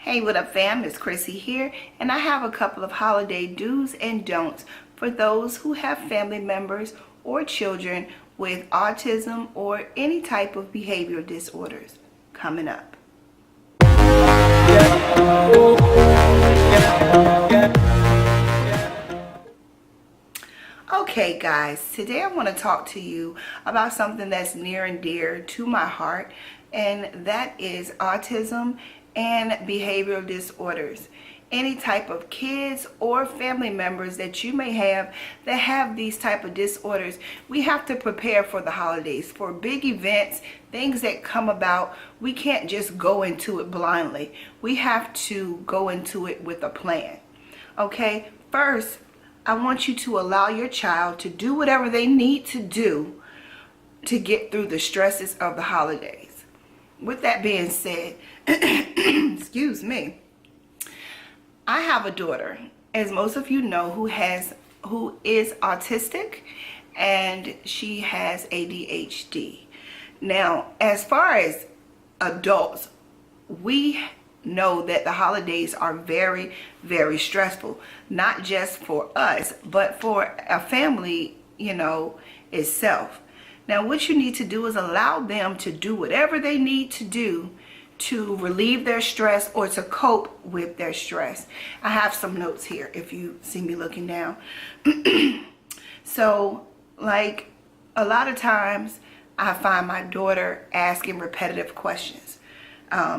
Hey, what up fam, it's Chrissy here, and I have a couple of holiday do's and don'ts for those who have family members or children with autism or any type of behavioral disorders coming up. Okay guys, today I want to talk to you about something that's near and dear to my heart, and that is autism and behavioral disorders. Any type of kids or family members that you may have that have these type of disorders, we have to prepare for the holidays, for big events, things that come about. We can't just go into it blindly. We have to go into it with a plan. Okay, first, I want you to allow your child to do whatever they need to do to get through the stresses of the holidays. With that being said, excuse me, I have a daughter, as most of you know, who is autistic, and she has ADHD. Now, as far as adults, we know that the holidays are very, very stressful, not just for us, but for a family, itself. Now, what you need to do is allow them to do whatever they need to do to relieve their stress or to cope with their stress. I have some notes here if you see me looking down. So, like, a lot of times I find my daughter asking repetitive questions.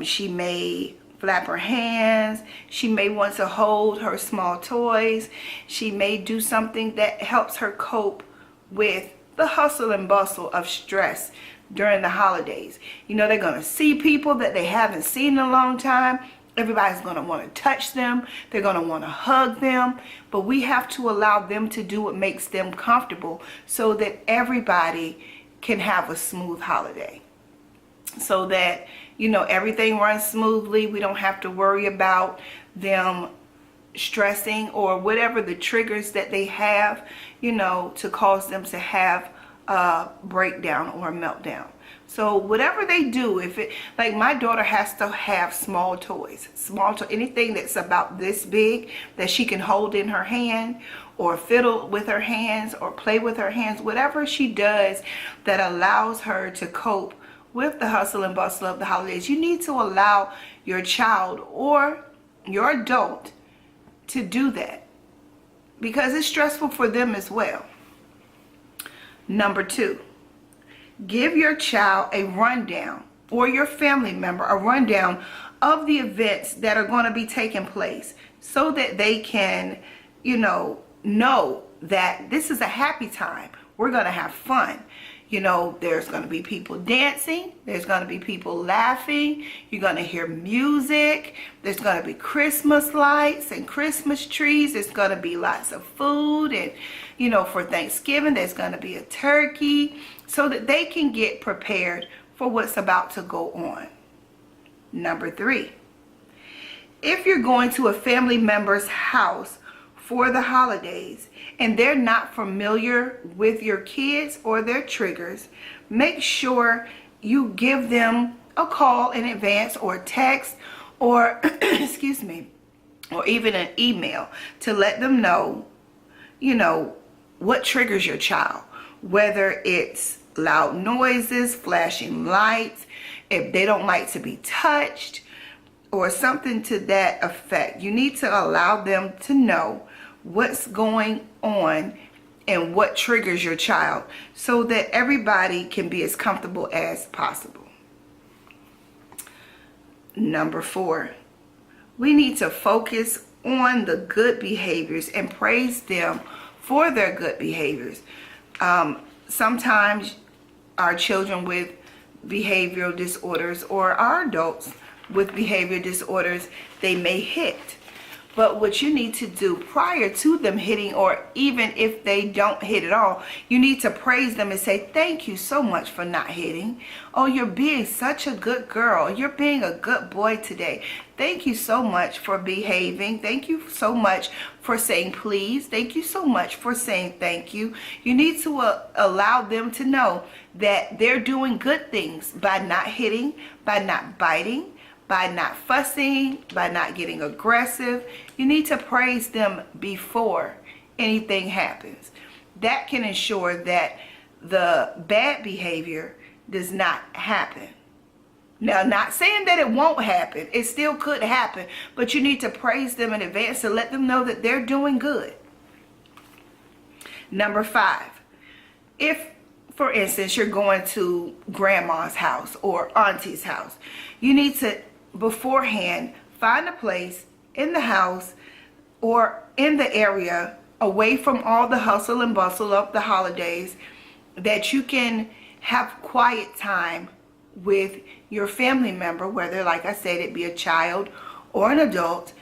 She may flap her hands. She may want to hold her small toys. She may do something that helps her cope with the hustle and bustle of stress during the holidays. They're going to see people that they haven't seen in a long time. Everybody's going to want to touch them. They're going to want to hug them. But we have to allow them to do what makes them comfortable so that everybody can have a smooth holiday. So that, everything runs smoothly. We don't have to worry about them stressing or whatever the triggers that they have, to cause them to have a breakdown or a meltdown. So whatever they do, like my daughter has to have small toys, anything that's about this big that she can hold in her hand or fiddle with her hands or play with her hands, whatever she does that allows her to cope with the hustle and bustle of the holidays. You need to allow your child or your adult to do that because it's stressful for them as well. Number 2, give your child a rundown or your family member a rundown of the events that are going to be taking place so that they can, know that this is a happy time. We're going to have fun. There's going to be people dancing. There's going to be people laughing. You're going to hear music. There's going to be Christmas lights and Christmas trees. There's going to be lots of food. And, for Thanksgiving, there's going to be a turkey so that they can get prepared for what's about to go on. Number 3, if you're going to a family member's house for the holidays and they're not familiar with your kids or their triggers, make sure you give them a call in advance or a text or excuse me, or even an email to let them know, what triggers your child, whether it's loud noises, flashing lights, if they don't like to be touched or something to that effect. You need to allow them to know what's going on and what triggers your child so that everybody can be as comfortable as possible. Number 4, we need to focus on the good behaviors and praise them for their good behaviors. Sometimes our children with behavioral disorders or our adults with behavior disorders, they may hit. But what you need to do prior to them hitting, or even if they don't hit at all, you need to praise them and say, thank you so much for not hitting. Oh, you're being such a good girl. You're being a good boy today. Thank you so much for behaving. Thank you so much for saying please. Thank you so much for saying thank you. You need to allow them to know that they're doing good things by not hitting, by not biting, by not fussing, by not getting aggressive. You need to praise them before anything happens. That can ensure that the bad behavior does not happen. Now, not saying that it won't happen. It still could happen. But you need to praise them in advance to let them know that they're doing good. Number 5. If, for instance, you're going to grandma's house or auntie's house, you need to beforehand find a place in the house or in the area away from all the hustle and bustle of the holidays that you can have quiet time with your family member, whether, like I said, it be a child or an adult,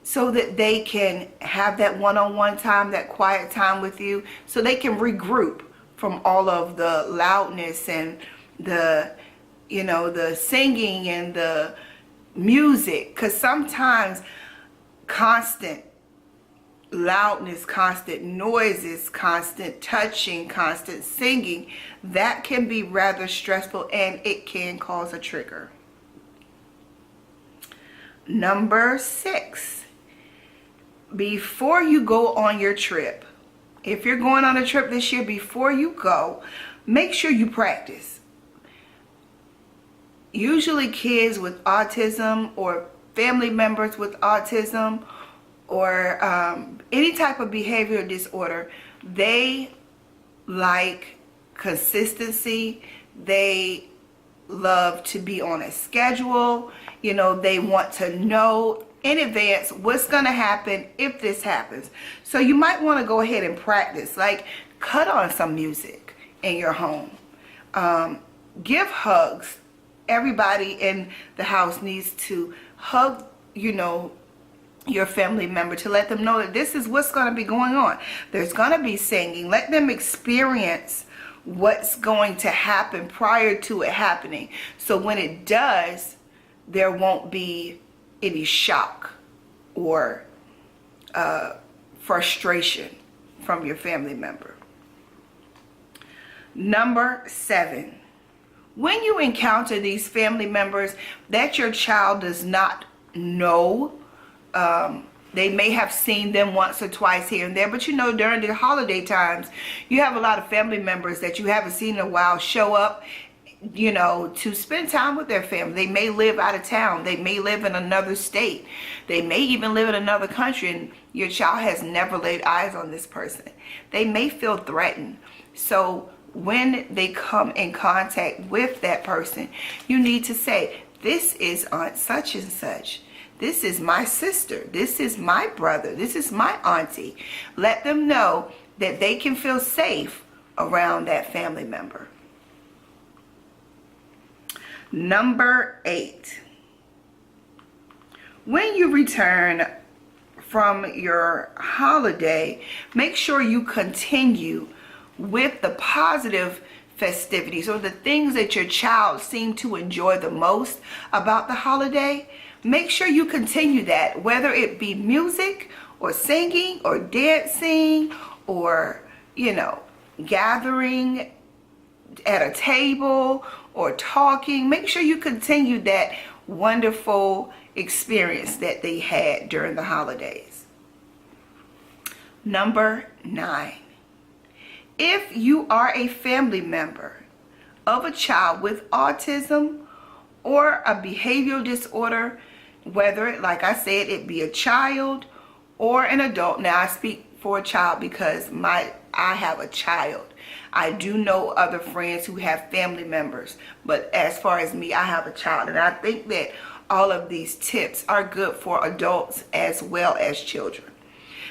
so that they can have that one-on-one time, that quiet time with you, so they can regroup from all of the loudness and the, you know, the singing and the music. Because sometimes constant loudness, constant noises, constant touching, constant singing, that can be rather stressful and it can cause a trigger. Number 6, before you go on your trip, if you're going on a trip this year, before you go, make sure you practice. Usually kids with autism or family members with autism or any type of behavioral disorder, they like consistency. They love to be on a schedule. You know, they want to know in advance what's going to happen if this happens. So you might want to go ahead and practice, like cut on some music in your home. Give hugs. Everybody in the house needs to hug, you know, your family member, to let them know that this is what's going to be going on. There's going to be singing. Let them experience what's going to happen prior to it happening. So when it does, there won't be any shock or frustration from your family member. Number 7, when you encounter these family members that your child does not know, they may have seen them once or twice here and there, but you know, during the holiday times, you have a lot of family members that you haven't seen in a while show up, you know, to spend time with their family. They may live out of town. They may live in another state. They may even live in another country, and your child has never laid eyes on this person. They may feel threatened. So when they come in contact with that person, you need to say, this is Aunt such and such. This is my sister. This is my brother. This is my auntie. Let them know that they can feel safe around that family member. Number 8, when you return from your holiday, make sure you continue with the positive festivities or the things that your child seemed to enjoy the most about the holiday. Make sure you continue that, whether it be music or singing or dancing or, you know, gathering at a table or talking. Make sure you continue that wonderful experience that they had during the holidays. Number 9, if you are a family member of a child with autism or a behavioral disorder, whether, like I said, it be a child or an adult. Now I speak for a child because I have a child. I do know other friends who have family members, but as far as me, I have a child. And I think that all of these tips are good for adults as well as children.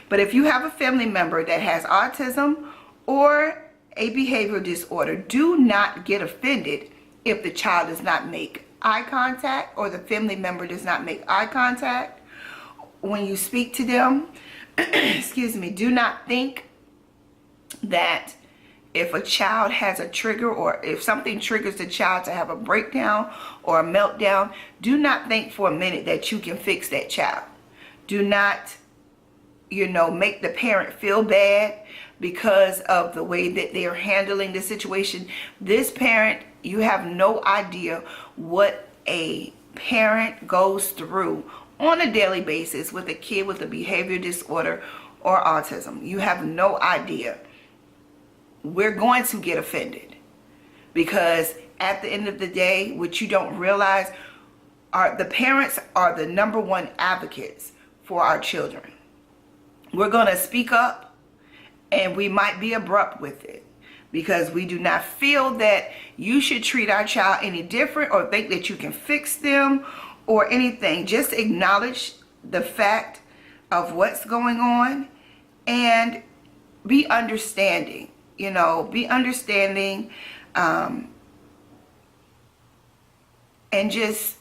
But if you have a family member that has autism or a behavioral disorder, do not get offended if the child does not make eye contact or the family member does not make eye contact when you speak to them. Excuse me. Do not think that if a child has a trigger or if something triggers the child to have a breakdown or a meltdown, do not think for a minute that you can fix that child. Do not, you know, make the parent feel bad because of the way that they're handling the situation. This parent, you have no idea what a parent goes through on a daily basis with a kid with a behavior disorder or autism. You have no idea. We're going to get offended because at the end of the day, what you don't realize are the parents are the number one advocates for our children. We're going to speak up, and we might be abrupt with it because we do not feel that you should treat our child any different or think that you can fix them or anything. Just acknowledge the fact of what's going on and be understanding, be understanding, and just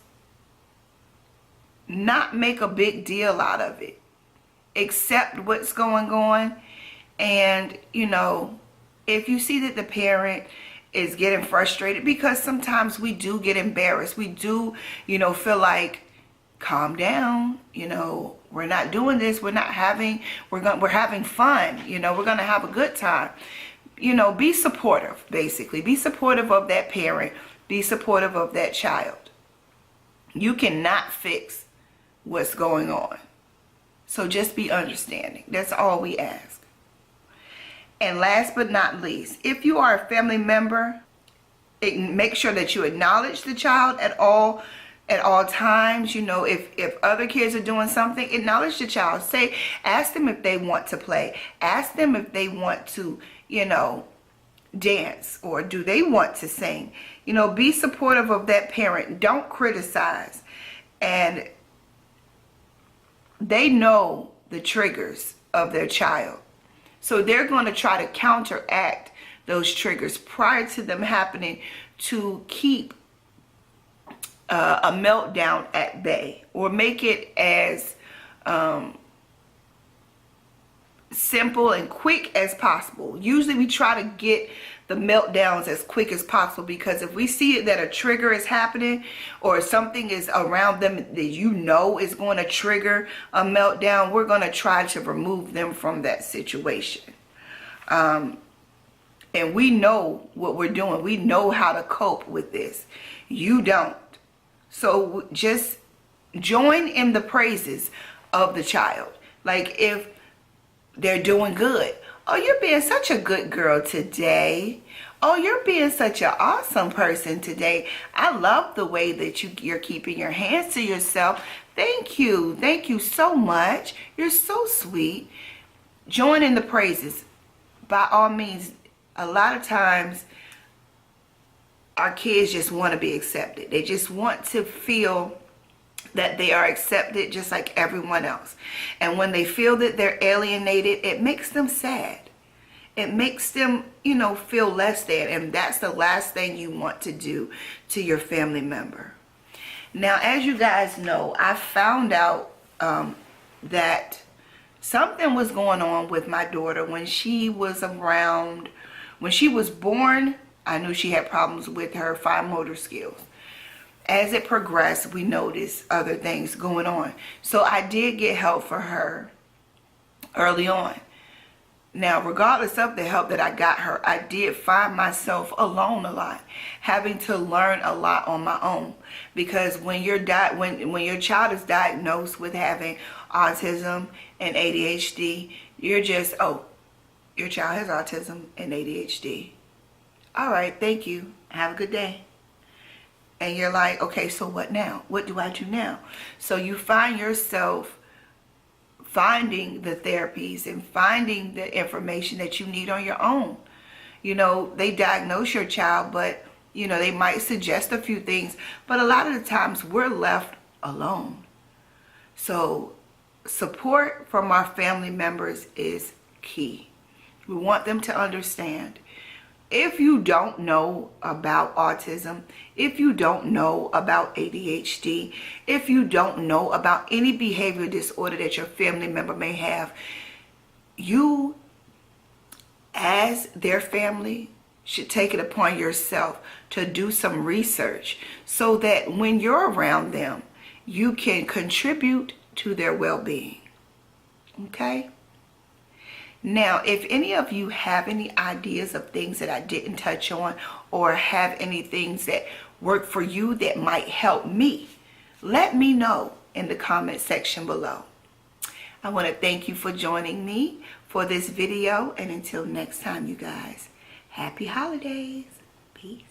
not make a big deal out of it. Accept what's going on. And, if you see that the parent is getting frustrated, because sometimes we do get embarrassed. We do, feel like, calm down, we're not doing this. We're having fun. We're going to have a good time. Be supportive, basically. Be supportive of that parent. Be supportive of that child. You cannot fix what's going on. So just be understanding. That's all we ask. And last but not least, if you are a family member, make sure that you acknowledge the child at all times. If other kids are doing something, acknowledge the child. Ask them if they want to play. Ask them if they want to, dance, or do they want to sing. Be supportive of that parent. Don't criticize. And they know the triggers of their child. So they're going to try to counteract those triggers prior to them happening to keep a meltdown at bay, or make it as simple and quick as possible. Usually we try to get the meltdowns as quick as possible, because if we see that a trigger is happening or something is around them that is going to trigger a meltdown, we're going to try to remove them from that situation. And we know what we're doing. We know how to cope with this. You don't. So just join in the praises of the child. Like if they're doing good. Oh, you're being such a good girl today. Oh, you're being such an awesome person today. I love the way that you're keeping your hands to yourself. Thank you. Thank you so much. You're so sweet. Join in the praises. By all means, a lot of times our kids just want to be accepted. They just want to feel that they are accepted just like everyone else. And when they feel that they're alienated, it makes them sad. It makes them, feel less than. And that's the last thing you want to do to your family member. Now, as you guys know, I found out that something was going on with my daughter when she was around. When she was born, I knew she had problems with her fine motor skills. As it progressed, we noticed other things going on. So I did get help for her early on. Now, regardless of the help that I got her, I did find myself alone a lot, having to learn a lot on my own. Because when your child is diagnosed with having autism and ADHD, you're just, oh, your child has autism and ADHD. All right, thank you. Have a good day. And you're like, okay, so what now? What do I do now? So you find yourself finding the therapies and finding the information that you need on your own. They diagnose your child, but, they might suggest a few things. But a lot of the times we're left alone. So support from our family members is key. We want them to understand. If you don't know about autism, if you don't know about ADHD, if you don't know about any behavior disorder that your family member may have, you, as their family, should take it upon yourself to do some research so that when you're around them, you can contribute to their well-being. Okay? Now, if any of you have any ideas of things that I didn't touch on, or have any things that work for you that might help me, Let me know in the comment section below. I want to thank you for joining me for this video, and until next time, you guys, happy holidays. Peace.